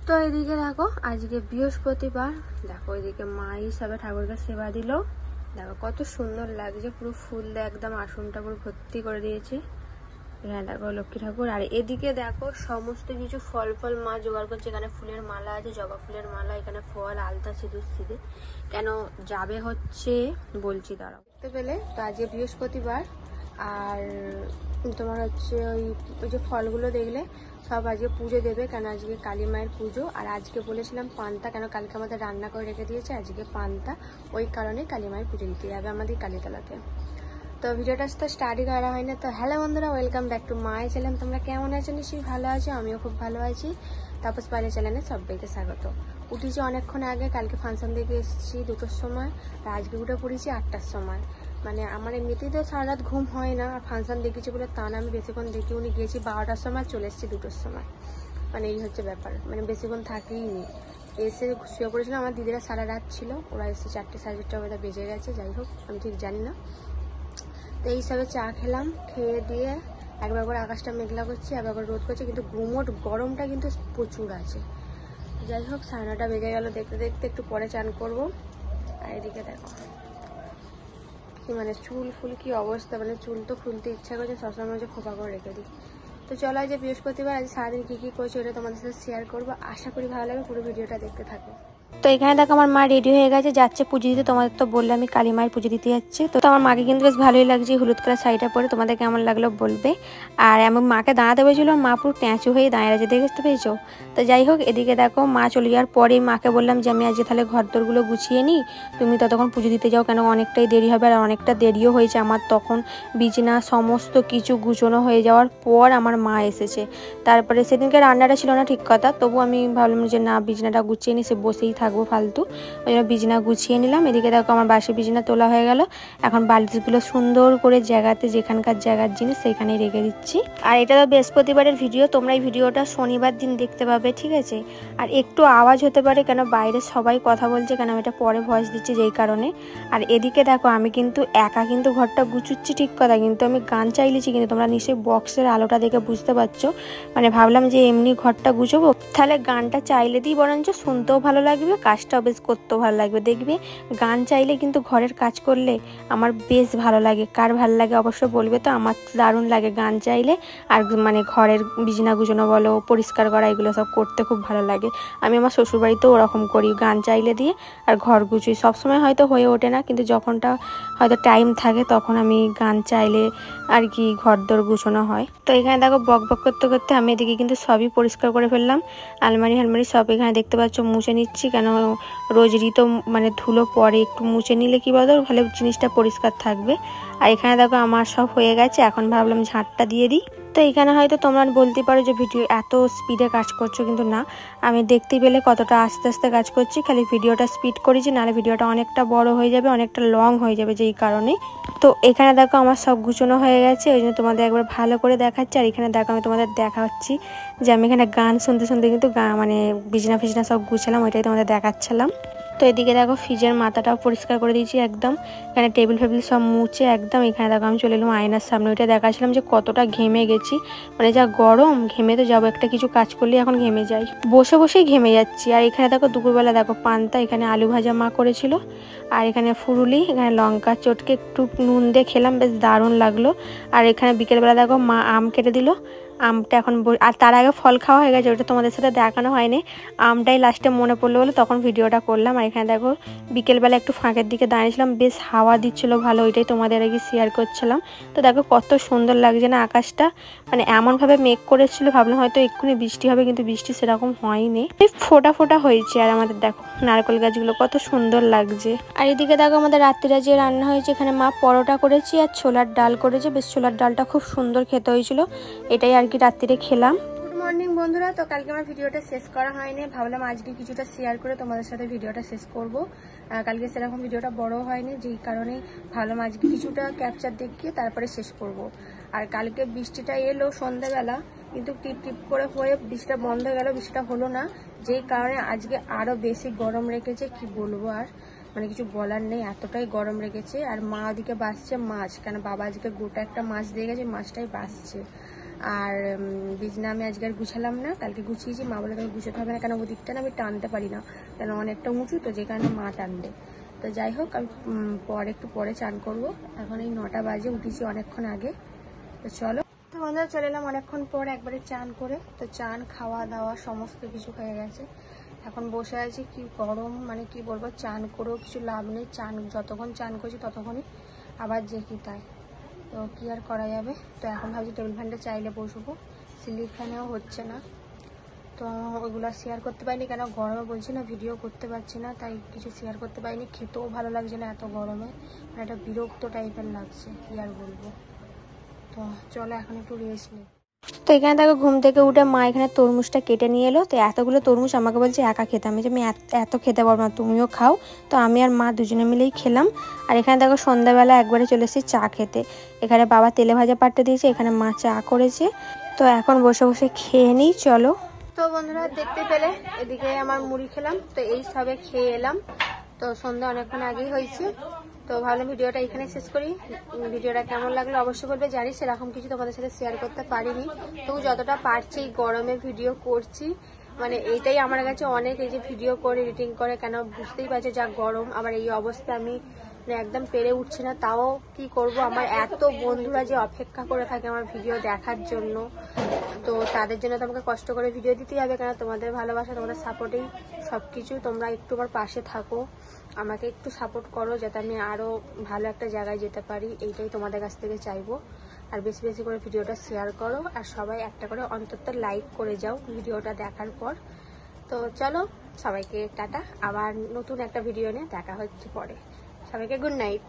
তো এদিকে দেখো আজকে বৃহস্পতিবার, দেখো এদিকে মা হিসাবে ঠাকুরকে সেবা দিল। দেখো কত সুন্দর লাগছে, পুরো ফুল দিয়ে একদম আসনটা পুরো ভর্তি করে দিয়েছি। এখানে দেখো লক্ষ্মী ঠাকুর, আর এদিকে দেখো সমস্ত কিছু ফল ফল মা জোগাড় করছে। এখানে ফুলের মালা আছে, জবা ফুলের মালা, এখানে ফল, আলতা, সিঁদুর সিঁদে কেন যাবে হচ্ছে বলছি দাঁড়াও। দেখতে পেলে তো আজকে বৃহস্পতিবার, আর তোমার হচ্ছে ওই যে ফলগুলো দেখলে সব আজকে পুজো দেবে, কেন আজকে কালী মায়ের পুজো। আর আজকে বলেছিলাম পান্তা, কেন কালকে আমাদের রান্না করে রেখে দিয়েছে, আজকে পান্তা, ওই কারণে কালী মায়ের পুজো দিতে যাবে আমাদের কালীতলাতে। তো ভিডিওটা তো স্টার্টই করা হয় না। তো হ্যালো বন্ধুরা, welcome back to my channel. তোমরা কেমন আছো? নিশ্চয়ই ভালো আছো, আমিও খুব ভালো আছি। তাপস পাইলে চ্যানেলে সবাইকে স্বাগত। উঠেছি অনেকক্ষণ আগে, কালকে ফাংশন দেখে এসেছি 2টোর সময়, আর আজকে উঠে পড়েছি 8টার সময়। মানে আমার এমনিতেই তো সারা রাত ঘুম হয় না, আর ফাংশন দেখেছি বলে তা না, আমি বেশিক্ষণ দেখি উনি গিয়েছি 12টার সময়, চলে এসেছি 2টোর সময়। মানে এই হচ্ছে ব্যাপার, মানে বেশিক্ষণ থাকিই নি। এসে শুয়ে পড়েছিলাম, আমার দিদিরা সারা রাত ছিল, ওরা এসে 4টে সাড়ে 4টা ওটা বেজে গেছে, যাই হোক আমি ঠিক জানি না। তো এই হিসাবে চা খেলাম, খেয়ে দিয়ে একবার করে আকাশটা মেঘলা করছে, একবার করে রোদ করছে, কিন্তু গুমোট গরমটা কিন্তু প্রচুর আছে। যাই হোক 9:30 বেজে গেল, দেখতে দেখতে একটু পরে চান করব। আর এদিকে দেখো কি মানে চুল ফুল কি অবস্থা, মানে চুল তো খুলতে ইচ্ছা করছে, সবসময় হচ্ছে খোপা করে রেখে দিই। তো চলো আজ বৃহস্পতিবার, আজ সারাদিন কী কী করছি ওটা তোমাদের সাথে শেয়ার করবো, আশা করি ভালো লাগে, পুরো ভিডিওটা দেখতে থাকো। তো এখানে দেখো আমার মা রেডি হয়ে গেছে, যাচ্ছে পুজো দিতে। তোমাদের তো বললে আমি কালী মায়ের পুজো দিতে যাচ্ছি। তো আমার মাকে কিন্তু বেশ ভালোই লাগছে হলুদ কালার শাড়িটা পরে, তোমাদের কেমন লাগলো বলবে। আর এমন মাকে দাঁড়াতে পেরেছিল, মা পুরো ট্যাঁচু হয়ে দাঁড়িয়ে আছে, দেখতে পেয়েছো? তো যাই হোক এদিকে দেখো মা চলে যাওয়ার পরেই মাকে বললাম যে আমি আজকে তাহলে ঘর দরগুলো গুছিয়ে নিই, তুমি ততক্ষণ পুজো দিতে যাও, কেন অনেকটাই দেরি হবে। আর অনেকটা দেরিও হয়েছে আমার, তখন বিছানা সমস্ত কিছু গুছানো হয়ে যাওয়ার পর আমার মা এসেছে। তারপরে সেদিনকে রান্নাটা ছিল না ঠিক কথা, তবু আমি ভাবলাম যে না বিছানাটা গুছিয়ে নিই, সে বসেই থাকবো ফালতু, ওই জন্য বিছানা গুছিয়ে নিলাম। এদিকে দেখো আমার বাসি বিছানা তোলা হয়ে গেল, এখন বালিশগুলো সুন্দর করে জায়গাতে, যেখানকার জায়গার জিনিস সেইখানেই রেখে দিচ্ছি। আর এটা তো বৃহস্পতিবারের ভিডিও, তোমরা এই ভিডিওটা শনিবার দিন দেখতে পাবে, ঠিক আছে? আর একটু আওয়াজ হতে পারে, কেন বাইরে সবাই কথা বলছে, কেন আমি এটা পরে ভয়েস দিচ্ছি যেই কারণে। আর এদিকে দেখো আমি কিন্তু একা কিন্তু ঘরটা গুছুচ্ছি ঠিক কথা, কিন্তু আমি গান চাইলেছি, কিন্তু তোমরা নিশ্চয়ই বক্সের আলোটা দেখে বুঝতে পারছো। মানে ভাবলাম যে এমনি ঘরটা গুছবো, তাহলে গানটা চাইলে দিই, বরঞ্চ শুনতেও ভালো লাগবে, কাজটাও বেশ করতেও ভালো লাগবে। দেখবে গান চাইলে কিন্তু ঘরের কাজ করলে আমার বেশ ভালো লাগে। কার ভালো লাগে অবশ্য বলবে। তো আমার দারুণ লাগে গান চাইলে, আর মানে ঘরের বিছানা গুছানো বলো, পরিষ্কার করা, এগুলো সব করতে খুব ভালো লাগে। আমি আমার শ্বশুরবাড়িতেও ওরকম করি, গান চাইলে দিয়ে আর ঘর গুছুই। সবসময় হয়তো হয়ে ওঠে না, কিন্তু যখনটা হয়তো টাইম থাকে তখন আমি গান চাইলে আর কি ঘর দর গুছানো হয়। তো এখানে দেখো বক বক করতে করতে আমি এদিকে কিন্তু সবই পরিষ্কার করে ফেললাম, আলমারি হালমারি সব এখানে দেখতে পাচ্ছ মুছে নিচ্ছি, কেন রোজেরই তো মানে ধুলো পরে, একটু মুছে নিলে কি বলো ভালো জিনিসটা পরিষ্কার থাকবে। আর এখানে দেখো আমার সব হয়ে গেছে, এখন ভাবলাম ঝাঁটটা দিয়ে দিই। তো এখানে হয়তো তোমরা বলতে পারো যে ভিডিও এত স্পিডে কাজ করছো, কিন্তু না, আমি দেখতে পেলে কতটা আস্তে আস্তে কাজ করছি, খালি ভিডিওটা স্পিড করেছি, নাহলে ভিডিওটা অনেকটা বড় হয়ে যাবে, অনেকটা লং হয়ে যাবে যেই কারণে। তো এখানে দেখো আমার সব গুছানো হয়ে গেছে, ওই জন্য তোমাদের একবার ভালো করে দেখাচ্ছি। আর এখানে দেখো আমি তোমাদের দেখাচ্ছি যে আমি এখানে গান শুনতে শুনতে কিন্তু মানে বিছানা ফিছনা সব গুছালাম, ওইটাই তোমাদের দেখাচ্ছিলাম। তো এদিকে দেখো ফ্রিজের মাথাটাও পরিষ্কার করে দিয়েছি একদম, এখানে টেবিল ফেবিল সব মুছে একদম। এখানে দেখো আমি চলে এলাম আয়নার সামনে, ওইটা দেখাচ্ছিলাম যে কতটা ঘেমে গেছি, মানে যা গরম, ঘেমে তো যাবো, একটা কিছু কাজ করলে এখন ঘেমে যাই, বসে বসেই ঘেমে যাচ্ছি। আর এখানে দেখো দুপুরবেলা দেখো পান্তা, এখানে আলু ভাজা মা করেছিল, আর এখানে ফুরুলি, এখানে লঙ্কা চটকে একটু নুন দিয়ে খেলাম, বেশ দারুণ লাগলো। আর এখানে বিকেলবেলা দেখো মা আম কেটে দিল, আমটা এখন, আর তার আগে ফল খাওয়া হয়ে গেছে, ওটা তোমাদের সাথে দেখানো হয়নি, আমটাই লাস্টে মনে পড়লো বলে তখন ভিডিওটা করলাম। আর এখানে দেখো বিকেলবেলা একটু ফাঁকের দিকে দাঁড়িয়েছিলাম, বেশ হাওয়া দিচ্ছিলো ভালো, ওইটাই তোমাদের আগে শেয়ার করছিলাম। তো দেখো কত সুন্দর লাগছে না আকাশটা, মানে এমনভাবে মেঘ করেছিল, ভাবলাম হয়তো এক্ষুনি বৃষ্টি হবে, কিন্তু বৃষ্টি সেরকম হয়নি, ফোটা ফোটা হয়েছে। আর আমাদের দেখো নারকেল গাছগুলো কত সুন্দর লাগছে। আর এদিকে দেখো আমাদের রাত্রিরা যে রান্না হয়েছে, এখানে মা পরোটা করেছি আর ছোলার ডাল করেছে, বেশ ছোলার ডালটা খুব সুন্দর খেতে হয়েছিল, এটাই আর কি রাত্রিরে খেলাম। গুড মর্নিং বন্ধুরা, তো কালকে আমার ভিডিওটা শেষ করা হয়নি, ভাবলাম আজকে কিছুটা শেয়ার করে তোমাদের সাথে ভিডিওটা শেষ করব। কালকে সেরকম ভিডিওটা বড় হয়নি, যেই কারণে ভাবলাম আজকে কিছুটা ক্যাপচার দেখিয়ে তারপরে শেষ করব। আর কালকে বৃষ্টিটা এলো সন্ধ্যাবেলা, কিন্তু টিপ টিপ করে হয়ে বৃষ্টিটা বন্ধ হয়ে গেল, বৃষ্টিটা হলো না, যেই কারণে আজকে আরো বেশি গরম রেখেছে, কি বলবো আর, মানে কিছু বলার নেই, এতটাই গরম রেখেছে। আর মা ওদিকে বাসছে মাছ, কেন বাবা আজকে গোটা একটা মাছ দিয়ে গেছে, মাছটাই বাসছে। আর বিছনা আমি আজকে আর গুছালাম না, কালকে গুছিয়েছি। মা বলে তোকে গুছাতে হবে না, কেন ওদিকটা না আমি টানতে পারি না, কেন অনেকটা উঁচু তো, যে কারণে মা টানবে। তো যাই হোক, আমি একটু পরে চান করব। এখন এই 9টা বাজে, উঠেছি অনেকক্ষণ আগে। তো চলো, তো বন্ধুরা চলে এলাম অনেকক্ষণ পর একবারে চান করে। তো চান খাওয়া দাওয়া সমস্ত কিছু হয়ে গেছে, এখন বসে আছি। কি গরম, মানে কি বলবো, চান করেও কিছু লাভ নেই। চান যতক্ষণ চান করছি ততক্ষণই আবার যে কি তাই, তো কি আর করা যাবে। তো এখন ভাবছি টেবিল ফ্যানটা চাইলে বসবো, সিলিং ফ্যানেও হচ্ছে না। তো ওইগুলো শেয়ার করতে পারিনি, কেন গরমে বলছি না ভিডিও করতে পারছি না, তাই কিছু শেয়ার করতে পারিনি। খেতেও ভালো লাগছে না এত গরমে, মানে একটা বিরক্ত টাইপের লাগছে, কি আর বলবো। তো চলো এখন একটু রেস্ট নিই। তো এখানে দেখো ঘুম থেকে উঠে মা এখানে তরমুজটা কেটে নিয়ে এলো। তো এতগুলো তরমুজ আমাকে বলছে একা খেতে, আমি যে আমি এত খেতে পারবো না, তুমিও খাও। তো আমি আর মা দুজনে মিলেই খেলাম। আর এখানে দেখো সন্ধ্যাবেলা একবারে চলে এসেছি চা খেতে। এখানে বাবা তেলে ভাজা পাট্টা দিয়েছে, এখানে মা চা করেছে। তো এখন বসে বসে খেয়ে নিই, চলো। তো বন্ধুরা দেখতে পেলে এদিকে আমার মুড়ি খেলাম, তো এই সবে খেয়ে এলাম। তো সন্ধ্যা অনেকক্ষণ আগেই হয়েছে। তো ভাবলাম ভিডিওটা এখানে শেষ করি। ভিডিওটা কেমন লাগলো অবশ্যই বলবে, জানি সেরকম কিছু তোমাদের সাথে শেয়ার করতে পারিনি, তবু যতটা পারছি এই গরমে ভিডিও করছি। মানে এইটাই আমার কাছে অনেক, এই যে ভিডিও করে এডিটিং করে, কেন বুঝতেই পারছে যা গরম। আমার এই অবস্থা আমি একদম পেরে উঠছি না, তাও কি করব, আমার এত বন্ধুরা যে অপেক্ষা করে থাকে আমার ভিডিও দেখার জন্য। তো তাদের জন্য তো আমাকে কষ্ট করে ভিডিও দিতেই হবে, কেন তোমাদের ভালোবাসা, তোমাদের সাপোর্টেই সব কিছু। তোমরা একটু আমার পাশে থাকো, আমাকে একটু সাপোর্ট করো, যাতে আমি আরও ভালো একটা জায়গায় যেতে পারি, এইটাই তোমাদের কাছ থেকে চাইবো। আর বেশি বেশি করে ভিডিওটা শেয়ার করো, আর সবাই একটা করে অন্তত লাইক করে যাও ভিডিওটা দেখার পর। তো চলো, সবাইকে টাটা, আবার নতুন একটা ভিডিও নিয়ে দেখা হচ্ছে পরে। সবাইকে গুড নাইট।